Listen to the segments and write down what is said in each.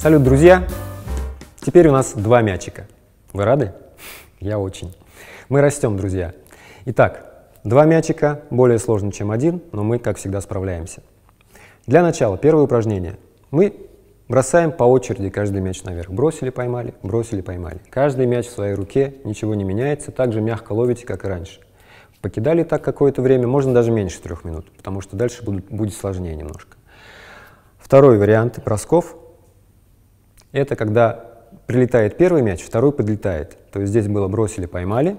Салют, друзья! Теперь у нас 2 мячика. Вы рады? Я очень. Мы растем, друзья. Итак, 2 мячика более сложно, чем 1, но мы, как всегда, справляемся. Для начала, первое упражнение. Мы бросаем по очереди каждый мяч наверх. Бросили, поймали, бросили, поймали. Каждый мяч в своей руке, ничего не меняется, так же мягко ловите, как и раньше. Покидали так какое-то время, можно даже меньше 3 минут, потому что дальше будет сложнее немножко. Второй вариант бросков – это когда прилетает первый мяч, второй подлетает. То есть здесь было бросили, поймали,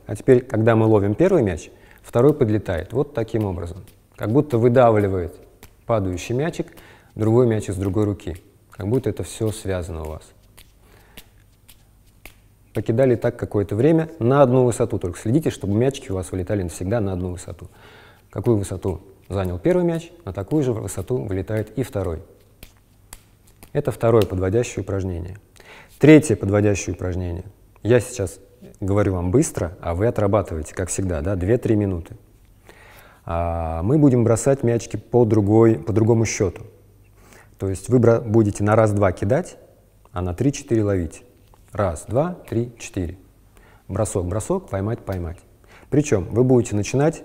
А теперь, когда мы ловим первый мяч, второй подлетает. Вот таким образом. Как будто выдавливает падающий мячик, другой мяч из другой руки. Как будто это все связано у вас. Покидали так какое-то время на одну высоту. Только следите, чтобы мячики у вас вылетали навсегда на одну высоту. Какую высоту занял первый мяч, на такую же высоту вылетает и второй. Это второе подводящее упражнение. Третье подводящее упражнение. Я сейчас говорю вам быстро, а вы отрабатываете, как всегда, да, 2-3 минуты. Мы будем бросать мячики по другому счету. То есть вы будете на раз-два кидать, а на 3-4 ловить. Раз, два, 3, 4. Бросок, бросок, поймать, поймать. Причем вы будете начинать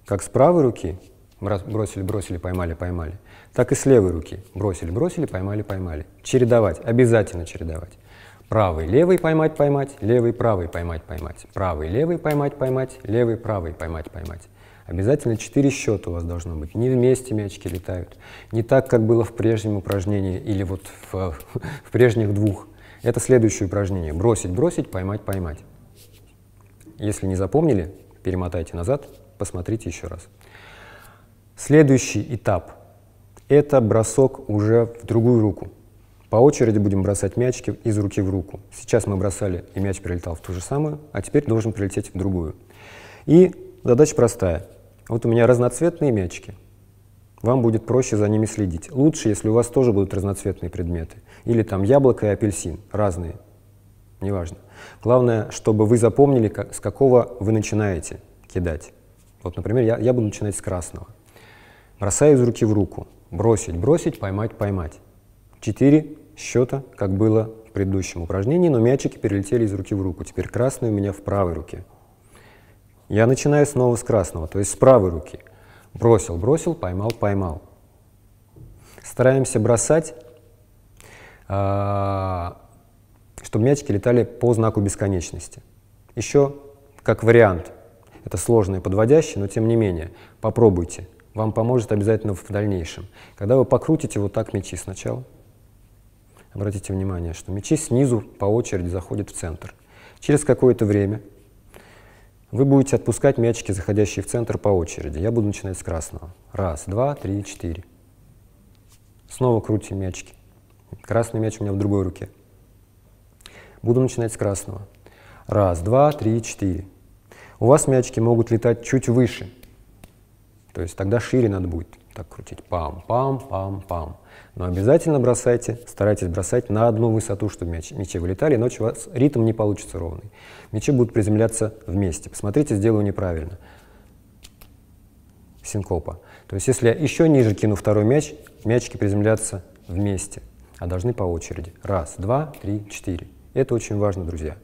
как с правой руки, бросили, бросили, поймали, поймали, так и с левой руки. Бросили, бросили, поймали, поймали. Чередовать, обязательно чередовать. Правый, левый, поймать, поймать, левый, правый, поймать, поймать. Правый, левый, поймать, поймать, левый, правый, поймать, поймать. Обязательно 4 счета у вас должно быть. Не вместе мячики летают. Не так, как было в прежнем упражнении или вот в прежних 2. Это следующее упражнение. Бросить, бросить, поймать, поймать. Если не запомнили, перемотайте назад, посмотрите еще раз. Следующий этап – это бросок уже в другую руку. По очереди будем бросать мячики из руки в руку. Сейчас мы бросали, и мяч прилетал в ту же самую, а теперь должен прилететь в другую. И задача простая. Вот у меня разноцветные мячики. Вам будет проще за ними следить. Лучше, если у вас тоже будут разноцветные предметы. Или там яблоко и апельсин. Разные. Неважно. Главное, чтобы вы запомнили, с какого вы начинаете кидать. Вот, например, я буду начинать с красного. Бросаю из руки в руку. Бросить, бросить, поймать, поймать. 4 счета, как было в предыдущем упражнении, но мячики перелетели из руки в руку. Теперь красный у меня в правой руке. Я начинаю снова с красного, то есть с правой руки. Бросил, бросил, поймал, поймал. Стараемся бросать, чтобы мячики летали по знаку бесконечности. Еще как вариант, это сложное подводящее, но тем не менее, попробуйте. Вам поможет обязательно в дальнейшем. Когда вы покрутите вот так мячи сначала, обратите внимание, что мячи снизу по очереди заходят в центр. Через какое-то время вы будете отпускать мячики, заходящие в центр, по очереди. Я буду начинать с красного. Раз, два, 3, 4. Снова крутите мячики. Красный мяч у меня в другой руке. Буду начинать с красного. Раз, два, 3, 4. У вас мячики могут летать чуть выше. То есть тогда шире надо будет так крутить. Пам, пам, пам, пам. Но обязательно бросайте, старайтесь бросать на одну высоту, чтобы мячи вылетали, иначе у вас ритм не получится ровный. Мячи будут приземляться вместе. Посмотрите, сделаю неправильно. Синкопа. То есть если я еще ниже кину второй мяч, мячики приземлятся вместе, а должны по очереди. Раз, два, 3, 4. Это очень важно, друзья.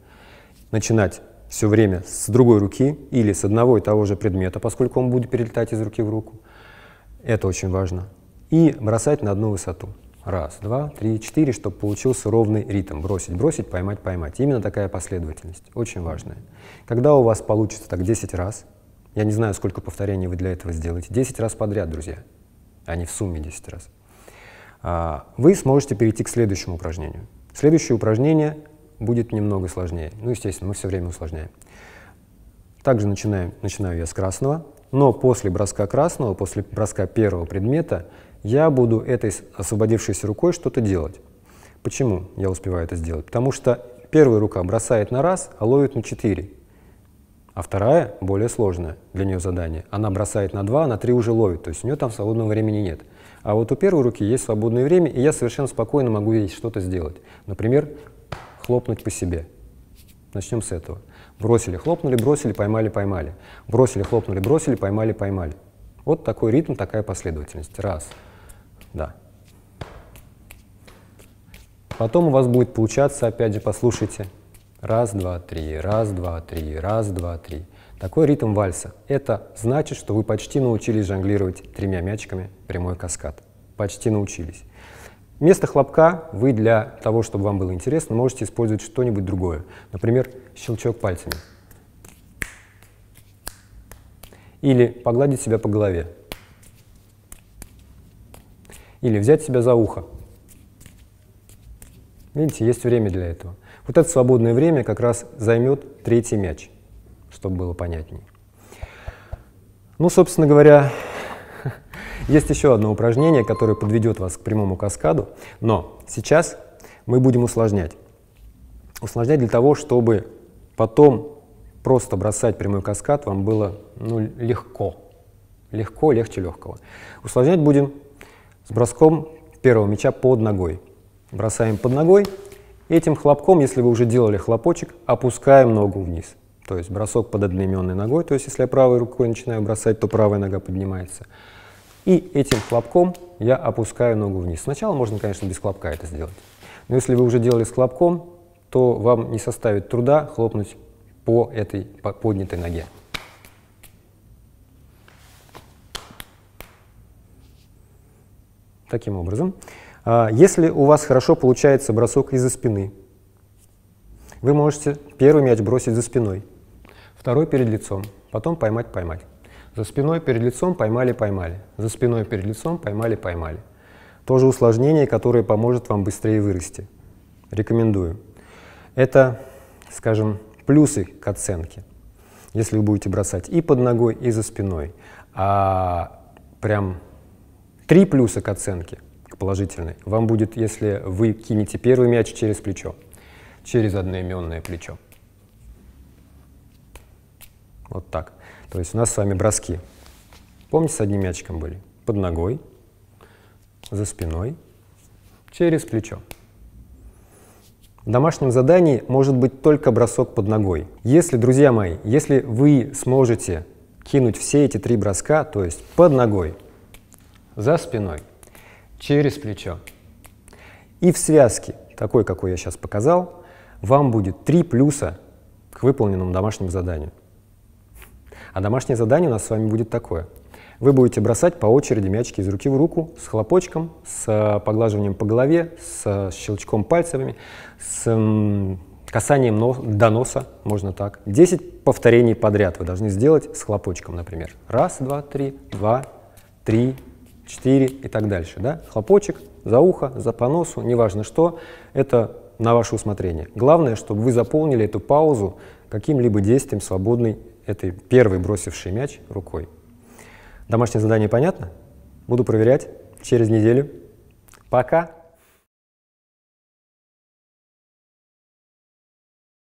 Начинать все время с другой руки или с одного и того же предмета, поскольку он будет перелетать из руки в руку. Это очень важно. И бросать на одну высоту. Раз, два, 3, 4, чтобы получился ровный ритм. Бросить, бросить, поймать, поймать. Именно такая последовательность. Очень важная. Когда у вас получится так 10 раз, я не знаю, сколько повторений вы для этого сделаете, 10 раз подряд, друзья, а не в сумме 10 раз, вы сможете перейти к следующему упражнению. Следующее упражнение будет немного сложнее. Ну, естественно, мы все время усложняем. Также начинаю я с красного, но после броска красного, после броска первого предмета, я буду этой освободившейся рукой что-то делать. Почему я успеваю это сделать? Потому что первая рука бросает на раз, а ловит на 4. А вторая, более сложная для нее задание, она бросает на 2, на 3 уже ловит, то есть у нее там свободного времени нет. А вот у первой руки есть свободное время, и я совершенно спокойно могу здесь что-то сделать. Например, хлопнуть по себе. Начнем с этого. Бросили, хлопнули, бросили, поймали, поймали. Бросили, хлопнули, бросили, поймали, поймали. Вот такой ритм, такая последовательность. Раз. Да. Потом у вас будет получаться, опять же, послушайте. Раз, два, три, раз, два, три, раз, два, три. Такой ритм вальса. Это значит, что вы почти научились жонглировать тремя мячиками прямой каскад. Почти научились. Вместо хлопка вы для того, чтобы вам было интересно, можете использовать что-нибудь другое. Например, щелчок пальцами. Или погладить себя по голове. Или взять себя за ухо. Видите, есть время для этого. Вот это свободное время как раз займет третий мяч, чтобы было понятнее. Ну, собственно говоря, есть еще одно упражнение, которое подведет вас к прямому каскаду, но сейчас мы будем усложнять. Усложнять для того, чтобы потом просто бросать прямой каскад вам было легко. Легко, легче легкого. Усложнять будем с броском первого мяча под ногой. Бросаем под ногой. Этим хлопком, если вы уже делали хлопочек, опускаем ногу вниз. То есть бросок под одноименной ногой. То есть если я правой рукой начинаю бросать, то правая нога поднимается. И этим хлопком я опускаю ногу вниз. Сначала можно, конечно, без хлопка это сделать. Но если вы уже делали с хлопком, то вам не составит труда хлопнуть по этой поднятой ноге. Таким образом. Если у вас хорошо получается бросок из-за спины, вы можете первый мяч бросить за спиной, второй перед лицом, потом поймать-поймать. За спиной перед лицом поймали-поймали, за спиной перед лицом поймали-поймали. Тоже усложнение, которое поможет вам быстрее вырасти. Рекомендую. Это, скажем, плюсы к оценке. Если вы будете бросать и под ногой, и за спиной. А прям 3 плюса к оценке, к положительной, вам будет, если вы кинете первый мяч через плечо, через одноименное плечо. Вот так. То есть у нас с вами броски. Помните, с одним мячиком были? Под ногой, за спиной, через плечо. В домашнем задании может быть только бросок под ногой. Если, друзья мои, если вы сможете кинуть все эти 3 броска, то есть под ногой, за спиной, через плечо и в связке, такой, какой я сейчас показал, вам будет 3 плюса к выполненному домашнему заданию. А домашнее задание у нас с вами будет такое. Вы будете бросать по очереди мячики из руки в руку с хлопочком, с поглаживанием по голове, с щелчком пальцами, с касанием до носа, можно так. 10 повторений подряд вы должны сделать с хлопочком, например. Раз, два, три, 2, 3, 4 и так дальше. Да? Хлопочек за ухо, за по носу, неважно что, это на ваше усмотрение. Главное, чтобы вы заполнили эту паузу каким-либо действием свободной этой первой бросившей мяч рукой. Домашнее задание понятно? Буду проверять через неделю. Пока!